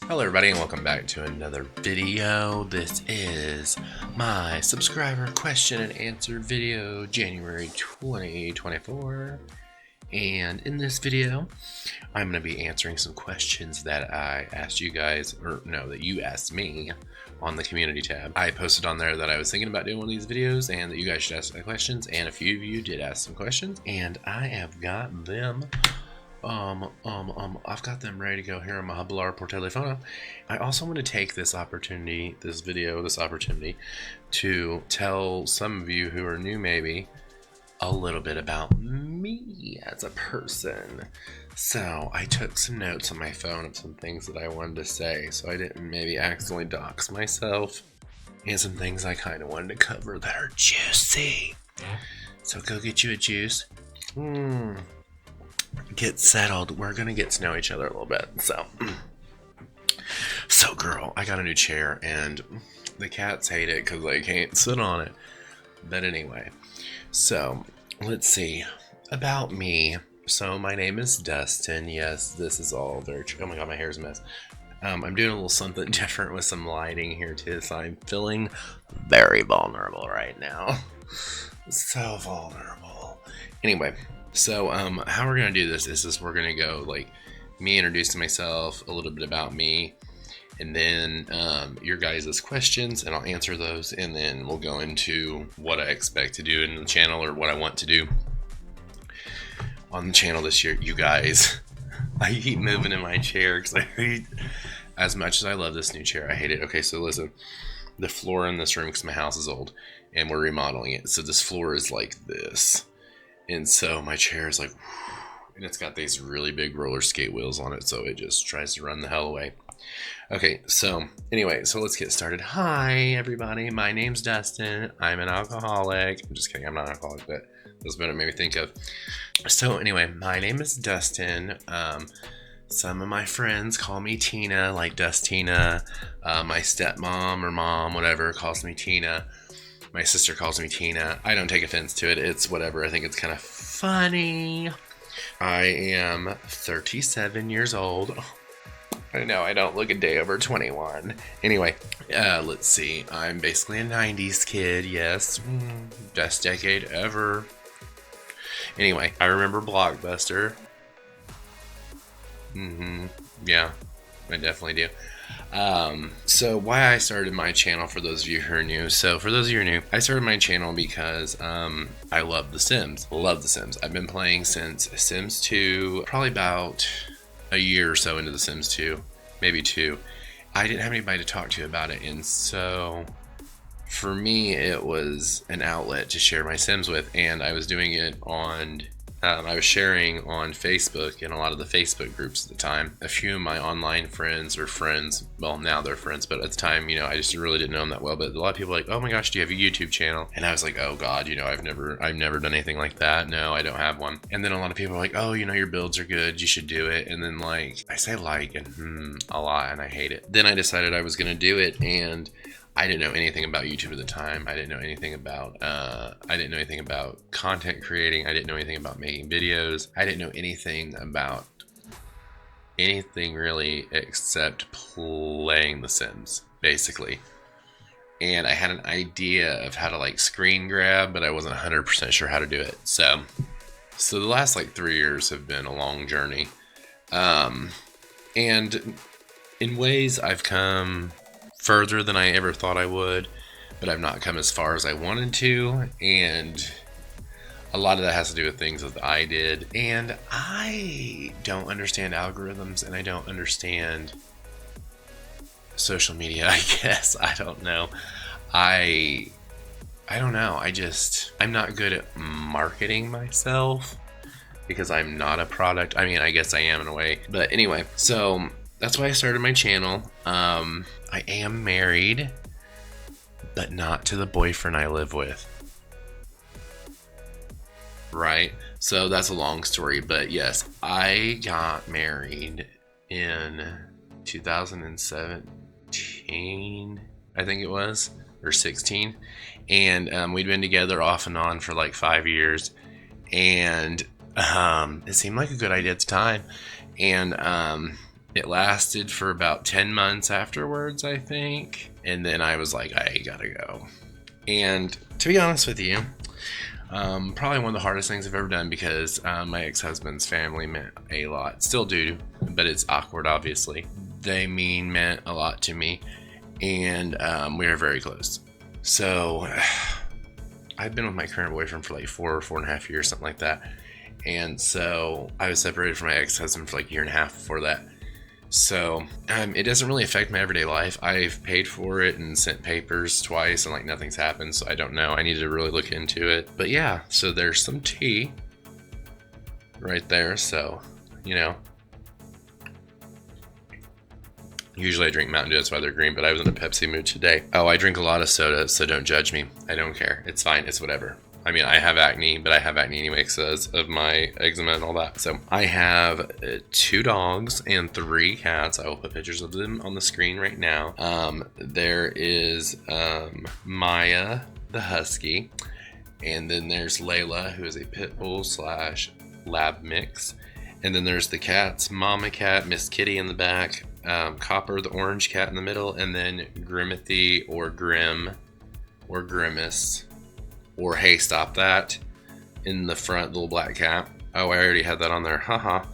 Hello everybody and welcome back to another video. This is my subscriber question and answer video, January 2024. And in this video, I'm going to be answering some questions that I asked you guys, or no, that you asked me on the community tab. I posted on there that I was thinking about doing one of these videos and that you guys should ask my questions, and a few of you did ask some questions, and I have got them I've got them ready to go here on my hablar por telefono. I also want to take this opportunity to tell some of you who are new maybe a little bit about me as a person. So I took some notes on my phone of some things that I wanted to say so I didn't maybe accidentally dox myself, and some things I kind of wanted to cover that are juicy. So go get you a juice. Get settled. We're gonna get to know each other a little bit. So girl, I got a new chair and the cats hate it because they can't sit on it. But anyway, so let's see about me. So my name is Dustin. Yes, this is all very true. Oh my god, my hair's a mess. I'm doing a little something different with some lighting here too, so I'm feeling very vulnerable right now. So vulnerable. Anyway, so how we're gonna do this is we're gonna go like me introducing myself, a little bit about me, and then your guys' questions, and I'll answer those, and then we'll go into what I expect to do in the channel, or what I want to do on the channel this year. You guys, I keep moving in my chair because I hate, as much as I love this new chair, I hate it. Okay, so listen, the floor in this room, because my house is old and we're remodeling it, so this floor is like this. And so my chair is like, and it's got these really big roller skate wheels on it, so it just tries to run the hell away. Okay, so anyway, so let's get started. Hi, everybody. My name's Dustin. I'm an alcoholic. I'm just kidding. I'm not an alcoholic, but that's what it made me think of. So anyway, my name is Dustin. Some of my friends call me Tina, like Dustina. My stepmom or mom, whatever, calls me Tina. My sister calls me Tina. I don't take offense to it. It's whatever. I think it's kind of funny. I am 37 years old. I know I don't look a day over 21. Anyway, let's see. I'm basically a 90s kid. Yes. Best decade ever. Anyway, I remember Blockbuster. Yeah, I definitely do. So why I started my channel, for those of you who are new. So for those of you who are new, I started my channel because I love The Sims. Love The Sims. I've been playing since Sims 2, probably about a year or so into The Sims 2, maybe 2. I didn't have anybody to talk to about it, and so for me it was an outlet to share my Sims with, and I was doing it on I was sharing on Facebook in a lot of the Facebook groups at the time. A few of my online friends, or friends, well, now they're friends, but at the time, you know, I just really didn't know them that well. But a lot of people were like, oh my gosh, do you have a YouTube channel? And I was like, oh god, you know, I've never done anything like that. No, I don't have one. And then a lot of people were like, oh, you know, your builds are good, you should do it. And then like, I say like and a lot, and I hate it. Then I decided I was gonna do it, and I didn't know anything about YouTube at the time. I didn't know anything about content creating. I didn't know anything about making videos. I didn't know anything about anything really except playing The Sims, basically. And I had an idea of how to like screen grab, but I wasn't 100% sure how to do it. So the last like 3 years have been a long journey. And in ways I've come further than I ever thought I would, but I've not come as far as I wanted to, and a lot of that has to do with things that I did, and I don't understand algorithms, and I don't understand social media, I guess. I don't know. I don't know. I'm not good at marketing myself because I'm not a product. I mean, I guess I am in a way, but anyway, so that's why I started my channel. I am married, but not to the boyfriend I live with. Right? So that's a long story, but yes, I got married in 2017, I think it was, or 16. And we'd been together off and on for like 5 years. And it seemed like a good idea at the time. And It lasted for about 10 months afterwards, I think. And then I was like, I gotta go. And to be honest with you, probably one of the hardest things I've ever done, because my ex-husband's family meant a lot. Still do, but it's awkward, obviously. They meant a lot to me, and we are very close. So I've been with my current boyfriend for like 4.5 years, something like that. And so I was separated from my ex-husband for like 1.5 years before that. So it doesn't really affect my everyday life. I've paid for it and sent papers twice, and like nothing's happened, so I don't know. I need to really look into it. But yeah, so there's some tea right there. So, you know, usually I drink Mountain Dew, that's why they're green, but I was in a Pepsi mood today. Oh, I drink a lot of soda, so don't judge me. I don't care. It's fine. It's whatever. I mean, I have acne, but I have acne anyway because of my eczema and all that. So I have 2 dogs and 3 cats. I will put pictures of them on the screen right now. There is Maya, the husky. And then there's Layla, who is a pit bull / lab mix. And then there's the cats, Mama Cat, Miss Kitty in the back, Copper, the orange cat in the middle, and then Grimothy or Grim or Grimace. Or hey, stop that in the front, little black cat. Oh, I already had that on there. Haha.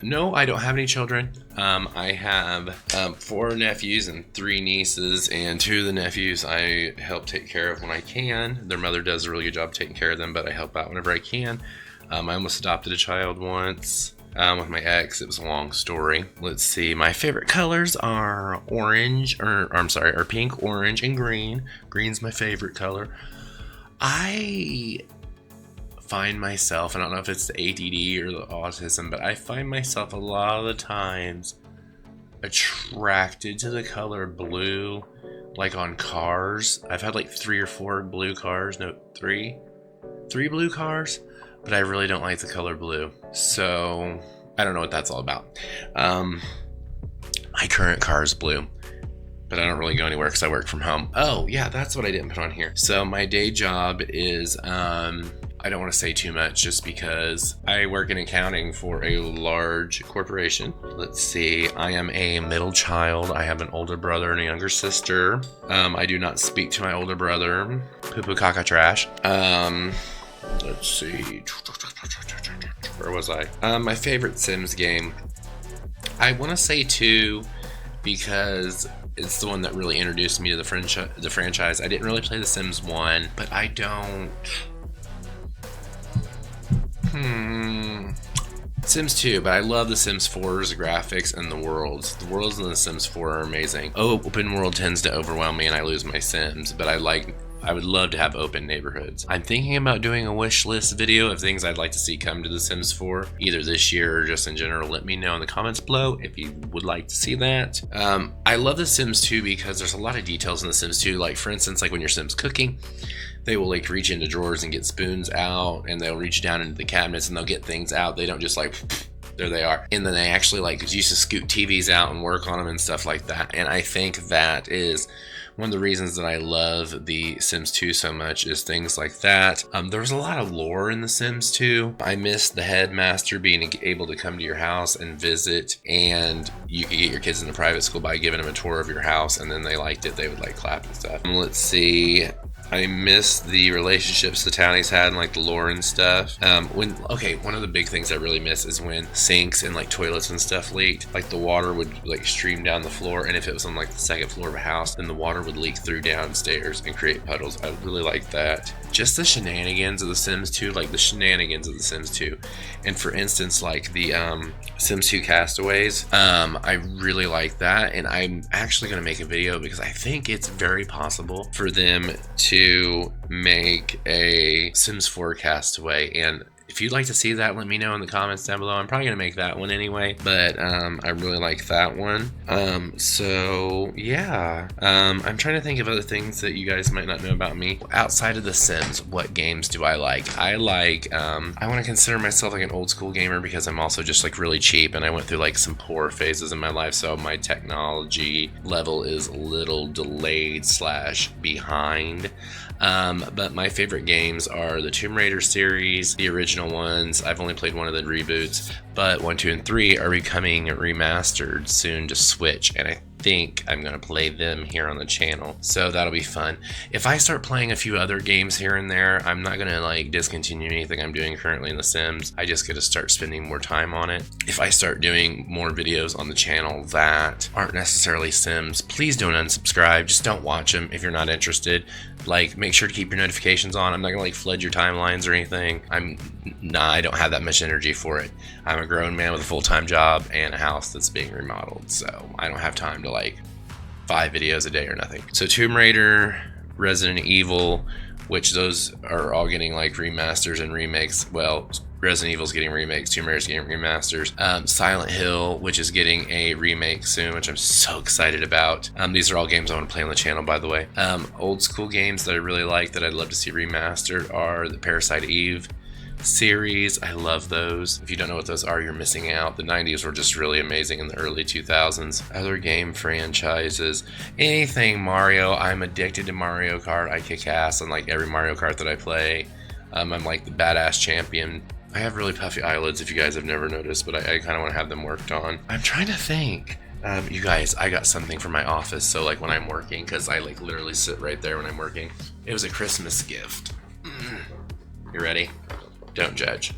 No, I don't have any children. I have 4 nephews and 3 nieces, and 2 of the nephews I help take care of when I can. Their mother does a really good job taking care of them, but I help out whenever I can. I almost adopted a child once with my ex. It was a long story. Let's see. My favorite colors are pink, orange, and green. Green's my favorite color. I find myself, I don't know if it's the ADD or the autism, but I find myself a lot of the times attracted to the color blue, like on cars. I've had like 3 or 4 blue cars. No, 3 blue cars, but I really don't like the color blue. So I don't know what that's all about. My current car is blue, but I don't really go anywhere because I work from home. Oh yeah, that's what I didn't put on here. So my day job is, I don't want to say too much just because I work in accounting for a large corporation. Let's see, I am a middle child. I have an older brother and a younger sister. I do not speak to my older brother. Poo-poo caca trash. Let's see. Where was I? My favorite Sims game. I want to say 2 because it's the one that really introduced me to the franchise. I didn't really play The Sims 1, but I don't... Sims 2, but I love The Sims 4's graphics and the worlds. The worlds in The Sims 4 are amazing. Open world tends to overwhelm me and I lose my Sims, but I would love to have open neighborhoods. I'm thinking about doing a wish list video of things I'd like to see come to The Sims 4, either this year or just in general. Let me know in the comments below if you would like to see that. I love The Sims 2 because there's a lot of details in The Sims 2. Like for instance, like when your Sim's cooking, they will like reach into drawers and get spoons out, and they'll reach down into the cabinets and they'll get things out. They don't just like, there they are. And then they actually like used to scoot TVs out and work on them and stuff like that. And I think that is one of the reasons that I love The Sims 2 so much, is things like that. There was a lot of lore in The Sims 2. I missed the headmaster being able to come to your house and visit, and you could get your kids into private school by giving them a tour of your house, and then they liked it. They would like clap and stuff. Let's see. I miss the relationships the townies had and like the lore and stuff. One of the big things I really miss is when sinks and like toilets and stuff leaked. Like the water would like stream down the floor, and if it was on like the 2nd floor of a house, then the water would leak through downstairs and create puddles. I really like that. Just the shenanigans of The Sims 2, like the shenanigans of The Sims 2. And for instance, like the Sims 2 Castaways, I really like that, and I'm actually going to make a video because I think it's very possible for them to make a Sims 4 Castaway. And if you'd like to see that, let me know in the comments down below. I'm probably gonna make that one anyway, but I really like that one. So yeah, I'm trying to think of other things that you guys might not know about me outside of The Sims. What games do I like? I want to consider myself like an old school gamer because I'm also just like really cheap, and I went through like some poor phases in my life, so my technology level is a little delayed / behind. But my favorite games are the Tomb Raider series, the original ones. I've only played one of the reboots, but 1, 2, and 3 are becoming remastered soon to Switch, and I think I'm going to play them here on the channel, so that'll be fun. If I start playing a few other games here and there, I'm not going to like discontinue anything I'm doing currently in The Sims. I just got to start spending more time on it. If I start doing more videos on the channel that aren't necessarily Sims, please don't unsubscribe. Just don't watch them if you're not interested. Like, make sure to keep your notifications on. I'm not gonna like flood your timelines or anything. I don't have that much energy for it. I'm a grown man with a full-time job and a house that's being remodeled, so I don't have time to like 5 videos a day or nothing. So Tomb Raider, Resident Evil, which those are all getting like remasters and remakes. Well, Resident Evil's getting remakes, Tomb Raider's getting remasters. Silent Hill, which is getting a remake soon, which I'm so excited about. These are all games I want to play on the channel, by the way. Old school games that I really like that I'd love to see remastered are the Parasite Eve series. I love those. If you don't know what those are, you're missing out. The 90s were just really amazing in the early 2000s. Other game franchises, anything Mario. I'm addicted to Mario Kart. I kick ass on like every Mario Kart that I play. I'm like the badass champion. I have really puffy eyelids if you guys have never noticed, but I kind of want to have them worked on. I'm trying to think. You guys, I got something for my office, so like when I'm working, because I like literally sit right there when I'm working. It was a Christmas gift. You ready? Don't judge.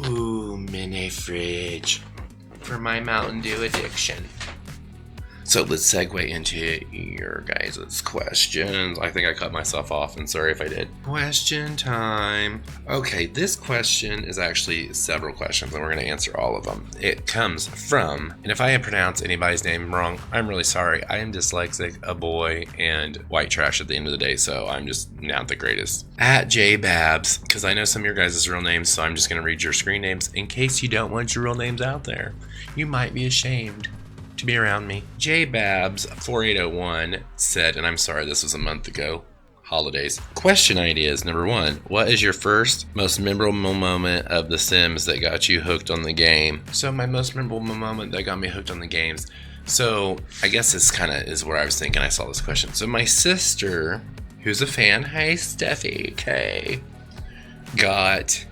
Ooh, mini fridge for my Mountain Dew addiction. So let's segue into your guys' questions. I think I cut myself off, and sorry if I did. Question time. Okay, this question is actually several questions, and we're going to answer all of them. It comes from, and if I pronounce anybody's name wrong, I'm really sorry. I am dyslexic, a boy, and white trash at the end of the day, so I'm just not the greatest. At JBabs, because I know some of your guys' real names, so I'm just going to read your screen names in case you don't want your real names out there. You might be ashamed to be around me. JBabs4801 said, and I'm sorry, this was a month ago, holidays. Question ideas. Number 1, what is your first most memorable moment of The Sims that got you hooked on the game? So my most memorable moment that got me hooked on the games. So I guess this kind of is where I was thinking I saw this question. So my sister, who's a fan, hey Steffi K, got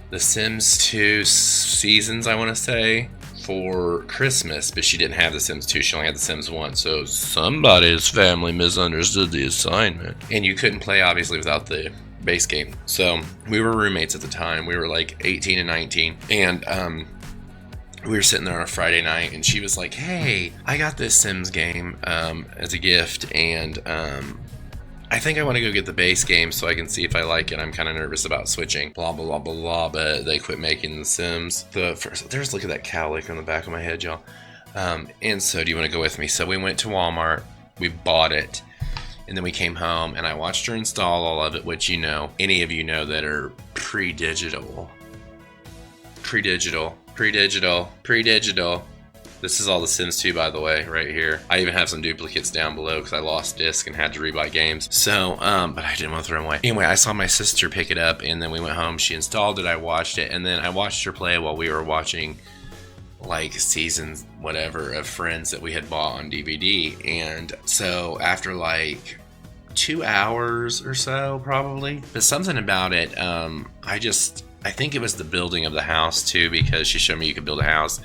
The Sims 2 seasons, I want to say, for Christmas, but she didn't have The Sims 2, she only had The Sims 1, so somebody's family misunderstood the assignment. And you couldn't play, obviously, without the base game. So we were roommates at the time. We were like 18 and 19, and we were sitting there on a Friday night, and she was like, hey, I got this Sims game as a gift, and I think I want to go get the base game so I can see if I like it. I'm kind of nervous about switching. Blah, blah, blah, blah, blah. But they quit making The Sims. There's look at that cow lick on the back of my head, y'all. And so do you want to go with me? So we went to Walmart. We bought it. And then we came home and I watched her install all of it, which, you know, any of you know that are pre-digital. This is all The Sims 2, by the way, right here. I even have some duplicates down below because I lost disc and had to rebuy games. So, but I didn't want to throw them away. Anyway, I saw my sister pick it up, and then we went home. She installed it. I watched it, and then I watched her play while we were watching, like, seasons, whatever, of Friends that we had bought on DVD. And so after, like, 2 hours or so, probably, but something about it, I think it was the building of the house, too, because she showed me you could build a house.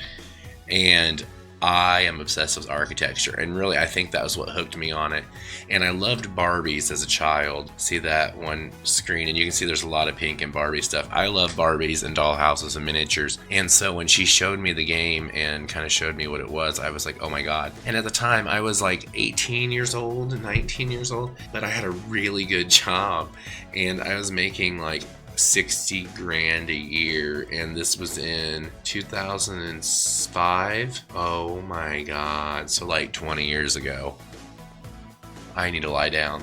And I am obsessed with architecture, and really I think that was what hooked me on it. And I loved Barbies as a child. See that one screen, and you can see there's a lot of pink and Barbie stuff. I love Barbies and dollhouses and miniatures. And so when she showed me the game and kind of showed me what it was, I was like, oh my god. And at the time I was like 18 years old, 19 years old, but I had a really good job, and I was making like 60 grand a year, and this was in 2005. Oh my god, so like 20 years ago. I need to lie down.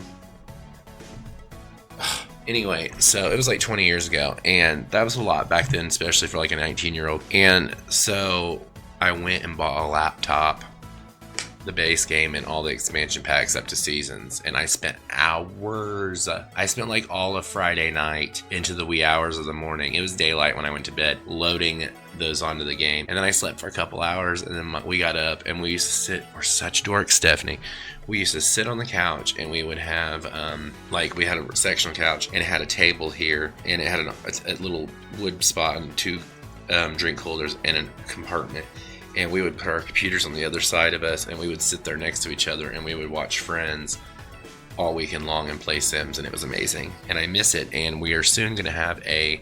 Anyway, so it was like 20 years ago, and that was a lot back then, especially for like a 19-year-old. And so I went and bought a laptop, the base game and all the expansion packs up to seasons, and I spent hours. I spent like all of Friday night into the wee hours of the morning. It was daylight when I went to bed, loading those onto the game, and then I slept for a couple hours, and then we got up and we used to sit. We're such dorks, Stephanie. We used to sit on the couch and we would have like we had a sectional couch and it had a table here and it had a little wood spot and two drink holders and a compartment, and we would put our computers on the other side of us and we would sit there next to each other and we would watch Friends all weekend long and play Sims, and it was amazing and I miss it. And we are soon going to have a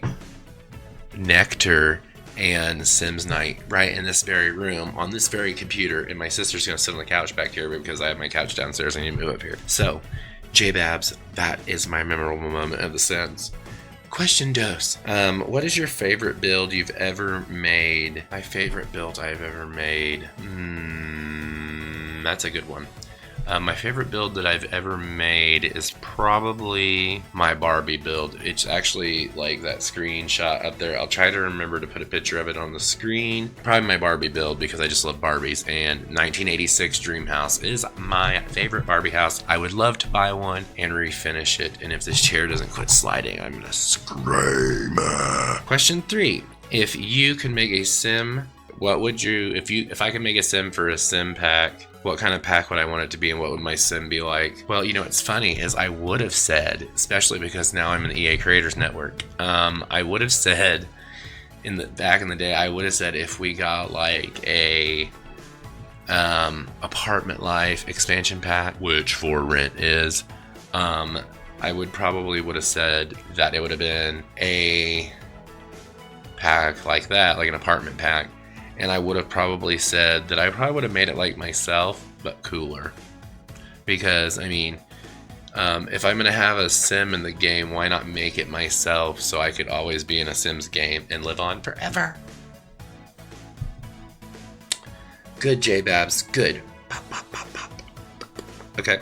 Nectar and Sims night right in this very room on this very computer, and my sister's gonna sit on the couch back here because I have my couch downstairs. I need to move up here. So J-Babs, that is my memorable moment of The Sims. Question dos. What is your favorite build you've ever made? My favorite build I've ever made. That's a good one. My favorite build that I've ever made is probably my Barbie build. It's actually like that screenshot up there. I'll try to remember to put a picture of it on the screen. Probably my Barbie build because I just love Barbies, and 1986 Dream House is my favorite Barbie house. I would love to buy one and refinish it, and if this chair doesn't quit sliding, I'm gonna scream. Question 3. If you could make a sim, what would you, if I could make a sim for a sim pack, what kind of pack would I want it to be and what would my sim be like? Well, you know what's funny is I would have said, especially because now I'm in the EA Creators Network, I would have said back in the day, I would have said if we got like a Apartment Life expansion pack, which for rent is, I would have said that it would have been a pack like that, like an apartment pack. And I would have probably said that I probably would have made it like myself, but cooler. Because, I mean, if I'm going to have a sim in the game, why not make it myself so I could always be in a Sims game and live on forever? Good, J-Babs. Good. Pop, pop, pop, pop. Okay,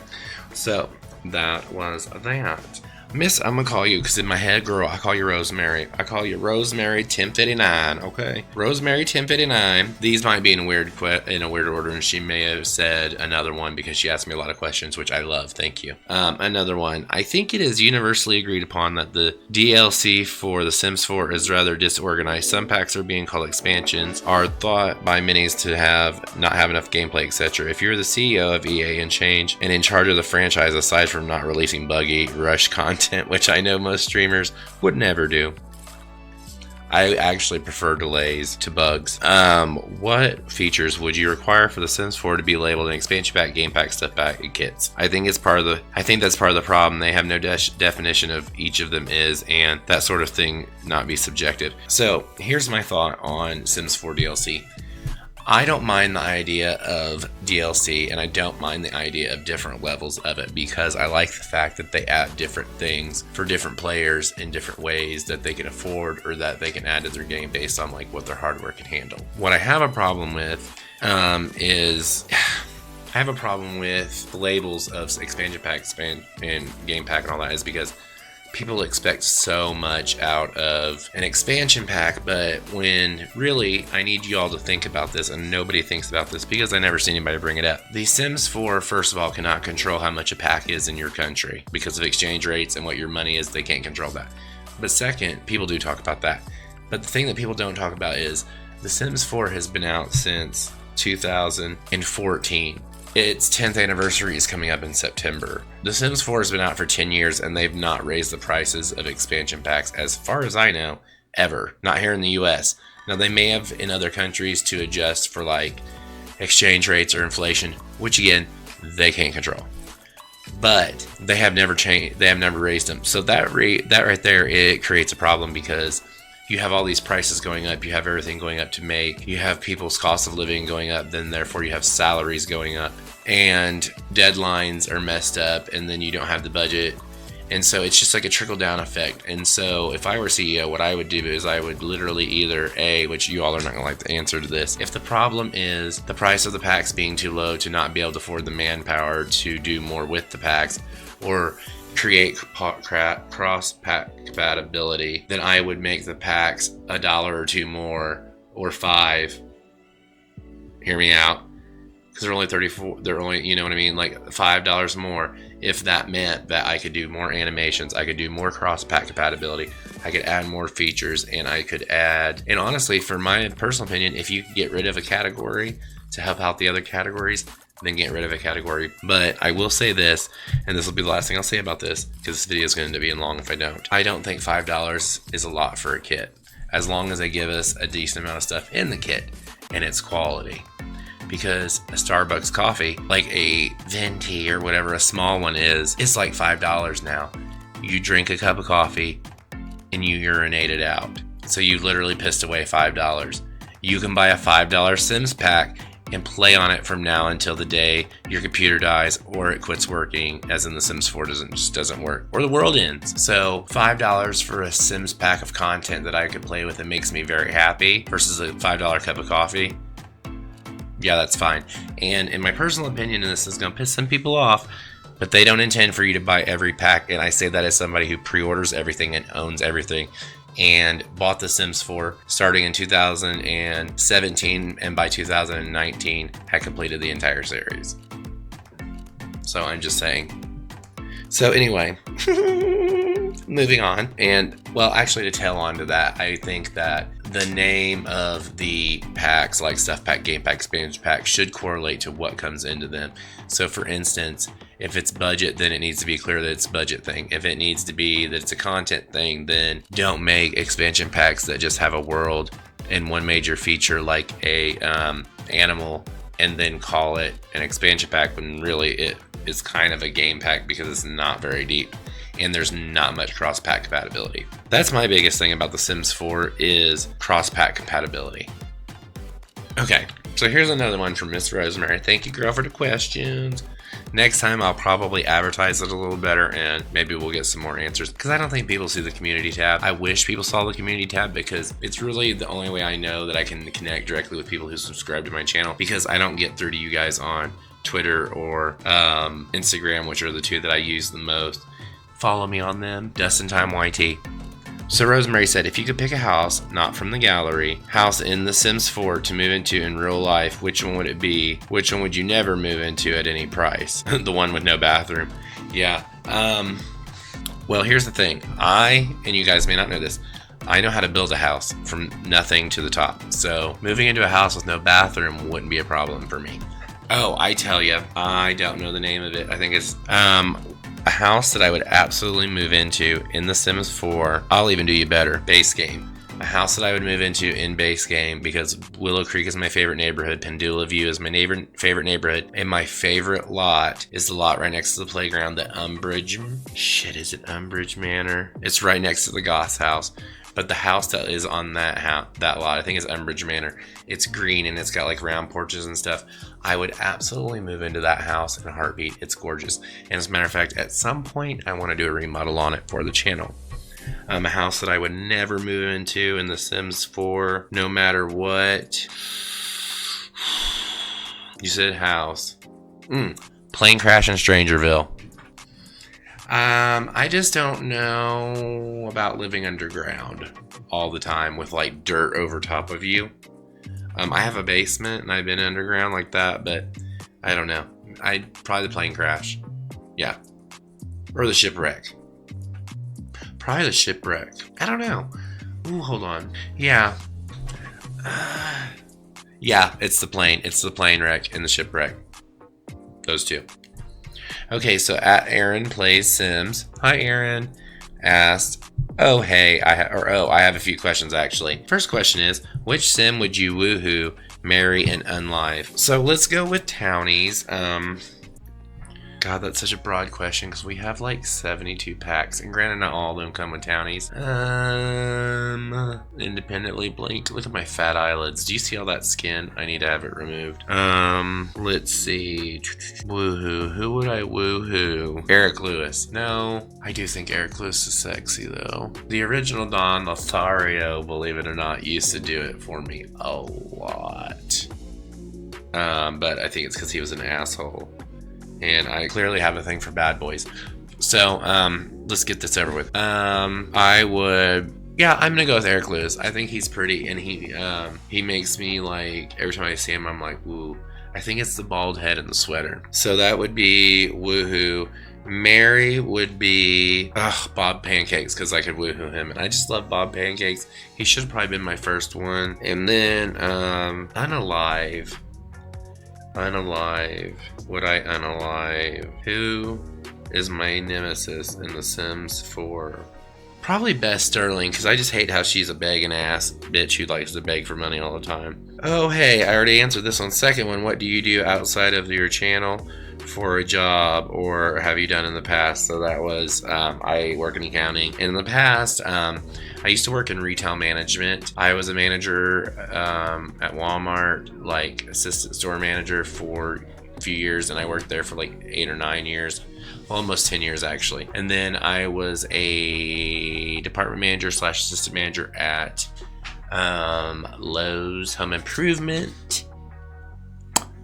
so that was that. Miss, I'm gonna call you, because in my head, girl, I call you Rosemary. I call you Rosemary 1059, okay? Rosemary 1059. These might be in a weird order, and she may have said another one because she asked me a lot of questions, which I love. Thank you. Another one. I think it is universally agreed upon that the DLC for The Sims 4 is rather disorganized. Some packs are being called expansions, are thought by many to not have enough gameplay, etc. If you're the CEO of EA and in charge of the franchise, aside from not releasing buggy, rushed content, which I know most streamers would never do. I actually prefer delays to bugs. What features would you require for The Sims 4 to be labeled an expansion pack, game pack, stuff pack, and kits? I think that's part of the problem. They have no definition of each of them is, and that sort of thing not be subjective. So here's my thought on Sims 4 DLC. I don't mind the idea of DLC, and I don't mind the idea of different levels of it, because I like the fact that they add different things for different players in different ways that they can afford or that they can add to their game based on like what their hardware can handle. What I have a problem with is I have a problem with the labels of expansion pack, and game pack and all that, is because people expect so much out of an expansion pack, but when really I need you all to think about this, and nobody thinks about this because I never see anybody bring it up. The Sims 4, first of all, cannot control how much a pack is in your country because of exchange rates and what your money is. They can't control that. But second, people do talk about that. But the thing that people don't talk about is The Sims 4 has been out since 2014. Its 10th anniversary is coming up in September. The Sims 4 has been out for 10 years and they've not raised the prices of expansion packs, as far as I know, ever. Not here in the US. Now they may have in other countries to adjust for like exchange rates or inflation, which again, they can't control. But they have never changed, they have never raised them. So that right there, it creates a problem because you have all these prices going up, you have everything going up to make, you have people's cost of living going up, then therefore you have salaries going up, and deadlines are messed up, and then you don't have the budget. And so it's just like a trickle down effect. And so if I were CEO, what I would do is I would literally either which you all are not gonna like the answer to this, if the problem is the price of the packs being too low to not be able to afford the manpower to do more with the packs, or create cross pack compatibility, then I would make the packs $1 or $2 more, or $5. Hear me out. because they're only 34. They're only, you know what I mean, like $5 more. If that meant that I could do more animations, I could do more cross-pack compatibility, I could add more features, and I could add. And honestly, for my personal opinion, if you could get rid of a category to help out the other categories, then get rid of a category. But I will say this, and this will be the last thing I'll say about this, because this video is going to end up being long if I don't. I don't think $5 is a lot for a kit, as long as they give us a decent amount of stuff in the kit and it's quality. Because a Starbucks coffee, like a venti or whatever a small one is, it's like $5 now. You drink a cup of coffee and you urinate it out. So you literally pissed away $5. You can buy a $5 Sims pack and play on it from now until the day your computer dies or it quits working, as in the Sims 4 just doesn't work, or the world ends. So $5 for a Sims pack of content that I could play with and makes me very happy versus a $5 cup of coffee. Yeah, that's fine. And in my personal opinion, and this is going to piss some people off, but they don't intend for you to buy every pack. And I say that as somebody who pre-orders everything and owns everything and bought The Sims 4 starting in 2017, and by 2019 had completed the entire series. So I'm just saying. So anyway, moving on. And well, actually, to tail on to that, I think that the name of the packs, like Stuff Pack, Game Pack, Expansion Pack, should correlate to what comes into them. So for instance, if it's budget, then it needs to be clear that it's a budget thing. If it needs to be that it's a content thing, then don't make expansion packs that just have a world and one major feature like a animal, and then call it an expansion pack when really it is kind of a game pack because it's not very deep and there's not much cross-pack compatibility. That's my biggest thing about The Sims 4 is cross-pack compatibility. Okay, so here's another one from Miss Rosemary. Thank you, girl, for the questions. Next time I'll probably advertise it a little better and maybe we'll get some more answers, because I don't think people see the community tab. I wish people saw the community tab because it's really the only way I know that I can connect directly with people who subscribe to my channel, because I don't get through to you guys on Twitter or Instagram, which are the two that I use the most. Follow me on them, DustinTimeYT. So Rosemary said, if you could pick a house, not from the gallery, house in The Sims 4 to move into in real life, which one would it be? Which one would you never move into at any price? The one with no bathroom. Yeah. Well, here's the thing. And you guys may not know this, I know how to build a house from nothing to the top. So moving into a house with no bathroom wouldn't be a problem for me. Oh, I tell you, I don't know the name of it. I think it's a house that I would absolutely move into in The Sims 4. I'll even do you better. Base game. A house that I would move into in base game, because Willow Creek is my favorite neighborhood. Pendula View is my favorite neighborhood. And my favorite lot is the lot right next to the playground. The Umbrage. Shit, is it Umbrage Manor? It's right next to the Goss house. But the house that is on that lot, I think, is Umbrage Manor. It's green and it's got like round porches and stuff. I would absolutely move into that house in a heartbeat. It's gorgeous. And as a matter of fact, at some point, I want to do a remodel on it for the channel. A house that I would never move into in The Sims 4, no matter what. You said house. Plane crash in Strangerville. I just don't know about living underground all the time with like dirt over top of you. I have a basement and I've been underground like that, but I don't know. Probably the plane crash. Yeah. Or the shipwreck. Probably the shipwreck. I don't know. Ooh, hold on. Yeah. Yeah, it's the plane. It's the plane wreck and the shipwreck. Those two. Okay, so at Aaron Plays Sims. Hi, Aaron. Asked, oh, hey, I have a few questions, actually. First question is, which sim would you woohoo, marry, and unlive? So let's go with townies. God, that's such a broad question because we have like 72 packs, and granted, not all of them come with townies. Independently blinked. Look at my fat eyelids. Do you see all that skin? I need to have it removed. Let's see. Woohoo. Who would I woohoo? Eric Lewis. No, I do think Eric Lewis is sexy though. The original Don Lothario, believe it or not, used to do it for me a lot. But I think it's because he was an asshole. And I clearly have a thing for bad boys. So, let's get this over with. I'm gonna go with Eric Lewis. I think he's pretty, and he makes me like, every time I see him, I'm like, ooh. I think it's the bald head and the sweater. So that would be Woohoo. Mary would be Bob Pancakes, because I could woohoo him, and I just love Bob Pancakes. He should have probably been my first one. And then Unalive. Would I unalive? Who is my nemesis in The Sims 4? Probably Beth Sterling, because I just hate how she's a begging ass bitch who likes to beg for money all the time. Oh, hey, I already answered this one. Second one, what do you do outside of your channel for a job, or have you done in the past? So that was, I work in accounting. In the past, I used to work in retail management. I was a manager at Walmart, like assistant store manager for a few years, and I worked there for like 8 or 9 years. Almost 10 years actually. And then I was a department manager / assistant manager at Lowe's Home Improvement.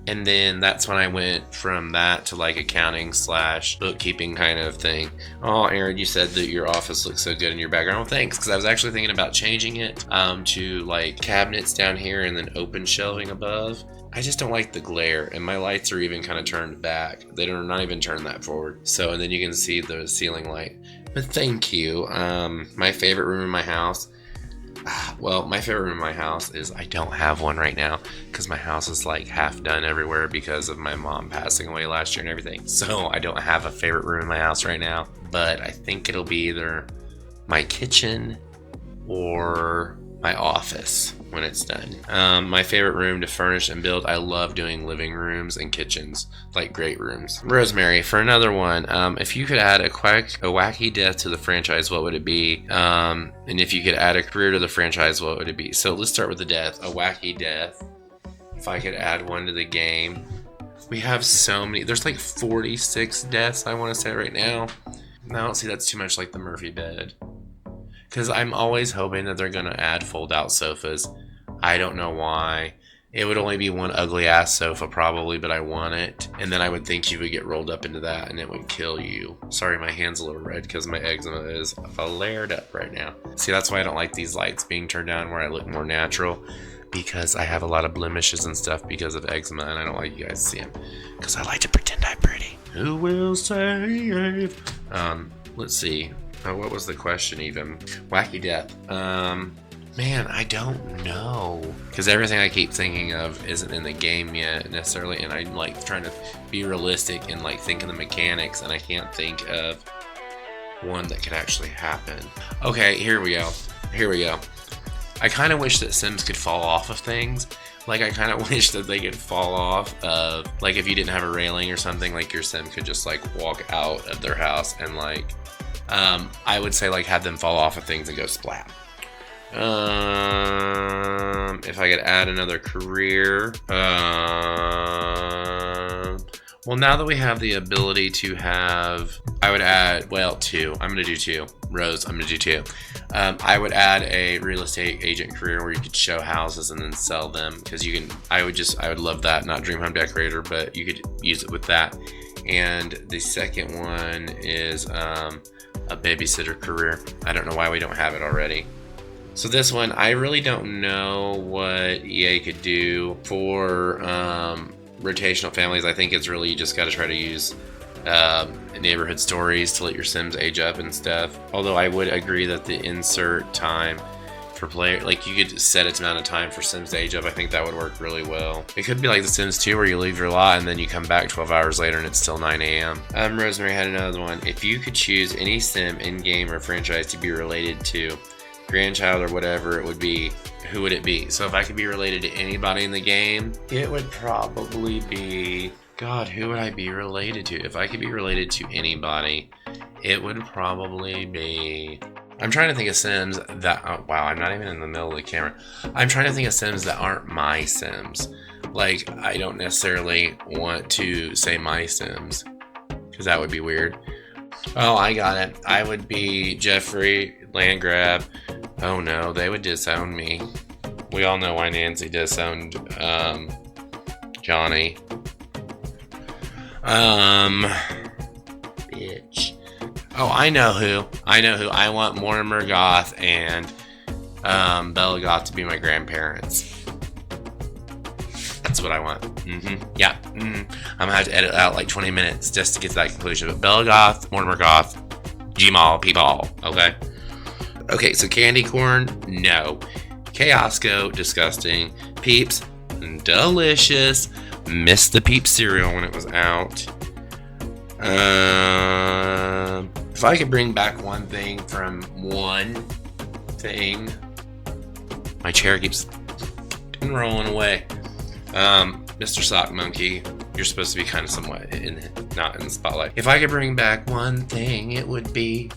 And then that's when I went from that to like accounting / bookkeeping kind of thing. Oh, Aaron, you said that your office looks so good in your background. Well, thanks, because I was actually thinking about changing it to like cabinets down here and then open shelving above. I just don't like the glare, and my lights are even kind of turned back. They're not even turned that forward. So, and then you can see the ceiling light. But thank you. My favorite room in my house. Well, my favorite room in my house is, I don't have one right now because my house is like half done everywhere because of my mom passing away last year and everything. So I don't have a favorite room in my house right now, but I think it'll be either my kitchen or my office when it's done. My favorite room to furnish and build, I love doing living rooms and kitchens, like great rooms. Rosemary, for another one, if you could add a wacky death to the franchise, what would it be? And if you could add a career to the franchise, what would it be? So let's start with the death. A wacky death. If I could add one to the game. We have so many. There's like 46 deaths, I want to say right now. I don't see that's too much like the Murphy bed. Because I'm always hoping that they're going to add fold-out sofas. I don't know why. It would only be one ugly-ass sofa probably, but I want it. And then I would think you would get rolled up into that and it would kill you. Sorry, my hand's a little red because my eczema is flared up right now. See, that's why I don't like these lights being turned down where I look more natural. Because I have a lot of blemishes and stuff because of eczema, and I don't like you guys to see them. Because I like to pretend I'm pretty. Who will save? Let's see. Oh, what was the question even? Wacky death. Man, I don't know. Because everything I keep thinking of isn't in the game yet necessarily, and I'm like trying to be realistic and like think of the mechanics, and I can't think of one that could actually happen. Okay, here we go. I kind of wish that Sims could fall off of things. Like, I kind of wish that they could fall off of, like, if you didn't have a railing or something, like your Sim could just like walk out of their house and like, I would say like have them fall off of things and go splat. If I could add another career, well, now that we have the ability to have, I would add, well, 2. I'm gonna do 2. Rose, I'm gonna do 2. I would add a real estate agent career where you could show houses and then sell them, because you can. I would love that. Not dream home decorator, but you could use it with that. And the second one is a babysitter career. I don't know why we don't have it already. So this one, I really don't know what EA could do for rotational families. I think it's really, you just got to try to use neighborhood stories to let your Sims age up and stuff. Although I would agree that the insert time for player, like you could set its amount of time for Sims to age up. I think that would work really well. It could be like The Sims 2 where you leave your lot and then you come back 12 hours later and it's still 9 a.m. Rosemary had another one. If you could choose any Sim in-game or franchise to be related to, grandchild or whatever it would be, who would it be? So if I could be related to anybody in the game, it would probably be, God, who would I be related to? If I could be related to anybody, it would probably be, I'm trying to think of Sims that, oh, wow, I'm not even in the middle of the camera. I'm trying to think of Sims that aren't my Sims. Like, I don't necessarily want to say my Sims, because that would be weird. Oh, I got it. I would be Jeffrey, Landgrab. Oh no, they would disown me. We all know why Nancy disowned Johnny. Bitch. Oh, I know who. I want Mortimer Goth and Bella Goth to be my grandparents. That's what I want. Yeah. I'm gonna have to edit out like 20 minutes just to get to that conclusion. But Bella Goth, Mortimer Goth, Gmaul, P-Ball. Okay. Okay, so candy corn, no. Chaosco, disgusting. Peeps, delicious. Missed the Peeps cereal when it was out. If I could bring back one thing from one thing, my chair keeps rolling away. Mr. Sock Monkey, you're supposed to be kind of somewhat not in the spotlight. If I could bring back one thing, it would be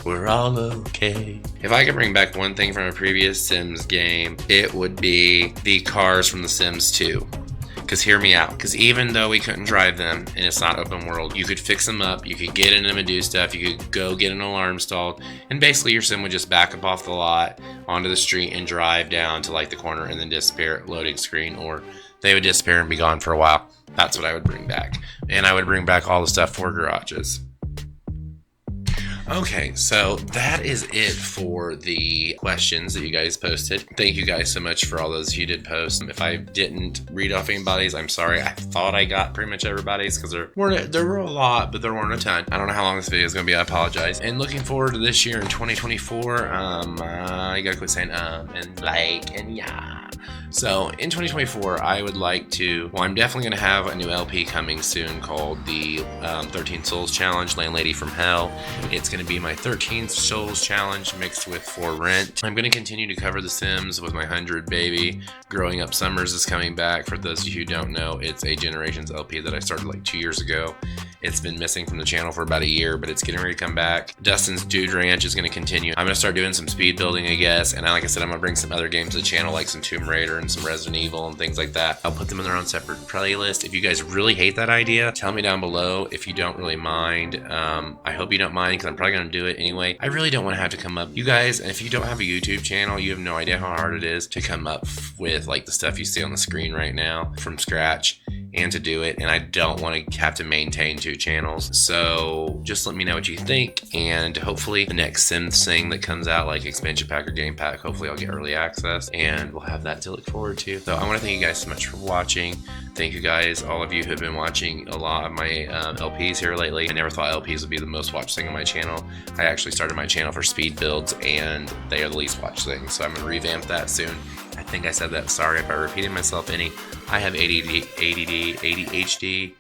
we're all okay. If I could bring back one thing from a previous Sims game, it would be the cars from The Sims 2. Because hear me out, because even though we couldn't drive them and it's not open world, you could fix them up, you could get in them and do stuff, you could go get an alarm installed, and basically your sim would just back up off the lot onto the street and drive down to like the corner and then disappear at loading screen, or they would disappear and be gone for a while. That's what I would bring back. And I would bring back all the stuff for garages. Okay, so that is it for the questions that you guys posted. Thank you guys so much for all those you did post. If I didn't read off anybody's, I'm sorry. I thought I got pretty much everybody's because there were a lot, but there weren't a ton. I don't know how long this video is going to be. I apologize. And looking forward to this year in 2024. I gotta quit saying and like and yeah. So in 2024, I would like to, well, I'm definitely going to have a new LP coming soon called the 13 Souls Challenge, Landlady from Hell. It's going to be my 13 Souls Challenge mixed with For Rent. I'm going to continue to cover The Sims with my 100 baby. Growing Up Summers is coming back. For those of you who don't know, it's a Generations LP that I started like 2 years ago. It's been missing from the channel for about a year, but it's getting ready to come back. Dustin's Dude Ranch is going to continue. I'm going to start doing some speed building, I guess, and like I said, I'm going to bring some other games to the channel, like some Tomb Raider and some Resident Evil and things like that. I'll put them in their own separate playlist. If you guys really hate that idea, tell me down below if you don't really mind. I hope you don't mind because I'm probably going to do it anyway. I really don't want to have to come up. You guys, and if you don't have a YouTube channel, you have no idea how hard it is to come up with like the stuff you see on the screen right now from scratch and to do it, and I don't want to have to maintain 2 channels. So just let me know what you think, and hopefully the next Sims thing that comes out, like expansion pack or game pack, hopefully I'll get early access and we'll have that to look forward to. So I want to thank you guys so much for watching. Thank you guys, all of you who have been watching a lot of my LPs here lately. I never thought LPs would be the most watched thing on my channel. I actually started my channel for speed builds and they are the least watched thing, so I'm going to revamp that soon. I think I said that. Sorry if I repeated myself any. I have ADHD,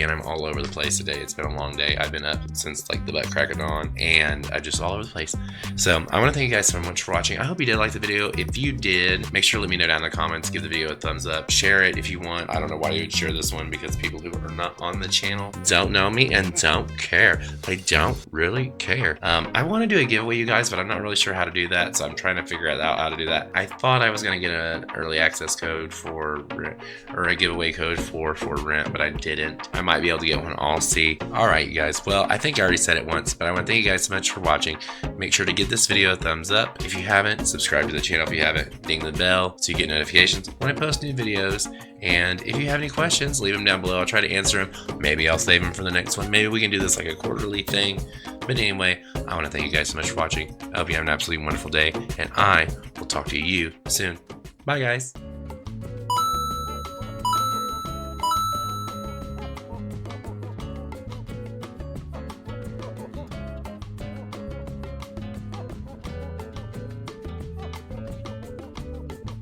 and I'm all over the place today. It's been a long day. I've been up since like the butt crack of dawn, and I'm just all over the place. So I want to thank you guys so much for watching. I hope you did like the video. If you did, make sure to let me know down in the comments. Give the video a thumbs up. Share it if you want. I don't know why you would share this one, because people who are not on the channel don't know me and don't care. They don't really care. I want to do a giveaway, you guys, but I'm not really sure how to do that, so I'm trying to figure out how to do that. I thought I was going to get an early access code for, or a giveaway code for rent, but I didn't. I might be able to get one. I'll see. Alright, you guys, well, I think I already said it once, but I want to thank you guys so much for watching. Make sure to give this video a thumbs up. If you haven't, subscribe to the channel if you haven't. Ding the bell so you get notifications when I post new videos. And if you have any questions, leave them down below. I'll try to answer them. Maybe I'll save them for the next one. Maybe we can do this like a quarterly thing. But anyway, I want to thank you guys so much for watching. I hope you have an absolutely wonderful day, and I will talk to you soon. Bye, guys.